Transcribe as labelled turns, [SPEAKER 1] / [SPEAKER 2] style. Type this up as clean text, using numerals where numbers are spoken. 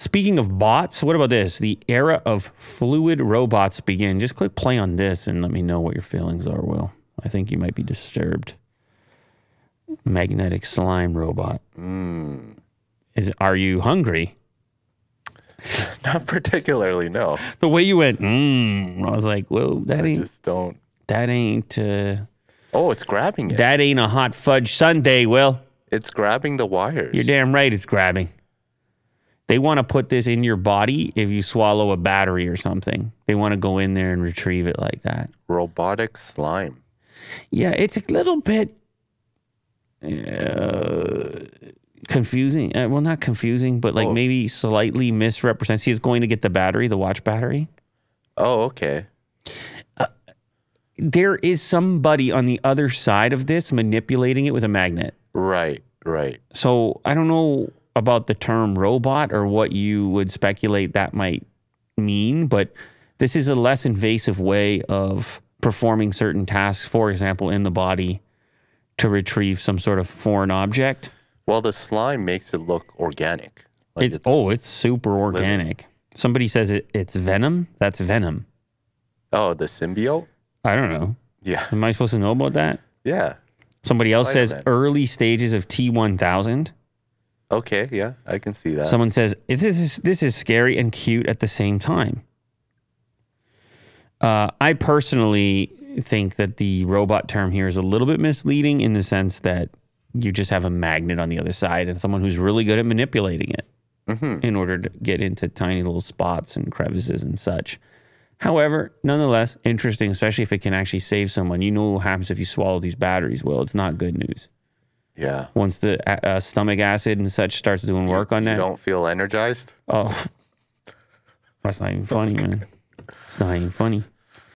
[SPEAKER 1] Speaking of bots, what about this? The era of fluid robots begin. Just click play on this and let me know what your feelings are, Will. I think you might be disturbed. Magnetic slime robot. Are you hungry?
[SPEAKER 2] Not particularly, no.
[SPEAKER 1] The way you went, I was like, well, that ain't.
[SPEAKER 2] Just don't.
[SPEAKER 1] That ain't.
[SPEAKER 2] Oh, it's grabbing it.
[SPEAKER 1] That ain't a hot fudge sundae, Will.
[SPEAKER 2] It's grabbing the wires.
[SPEAKER 1] You're damn right it's grabbing. They want to put this in your body if you swallow a battery or something. They want to go in there and retrieve it like that.
[SPEAKER 2] Robotic slime.
[SPEAKER 1] Yeah, it's a little bit confusing. Well, not confusing, but like maybe slightly misrepresents. See, it's going to get the battery, the watch battery.
[SPEAKER 2] Oh, okay.
[SPEAKER 1] There is somebody on the other side of this manipulating it with a magnet.
[SPEAKER 2] Right, right.
[SPEAKER 1] So I don't know about the term robot or what you would speculate that might mean, but this is a less invasive way of performing certain tasks, for example, in the body to retrieve some sort of foreign object.
[SPEAKER 2] Well, the slime makes it look organic.
[SPEAKER 1] Like it's super organic. Living. Somebody says it's venom. That's venom.
[SPEAKER 2] Oh, the symbiote?
[SPEAKER 1] I don't know.
[SPEAKER 2] Yeah.
[SPEAKER 1] Am I supposed to know about that?
[SPEAKER 2] Yeah.
[SPEAKER 1] Somebody else says early stages of T-1000.
[SPEAKER 2] Okay, yeah, I can see that.
[SPEAKER 1] Someone says, this is scary and cute at the same time. I personally think that the robot term here is a little bit misleading in the sense that you just have a magnet on the other side and someone who's really good at manipulating it in order to get into tiny little spots and crevices and such. However, nonetheless, interesting, especially if it can actually save someone. You know what happens if you swallow these batteries. Well, it's not good news.
[SPEAKER 2] Yeah.
[SPEAKER 1] Once the stomach acid and such starts doing work on that.
[SPEAKER 2] You don't feel energized?
[SPEAKER 1] Oh. That's not even funny, man. It's not even funny.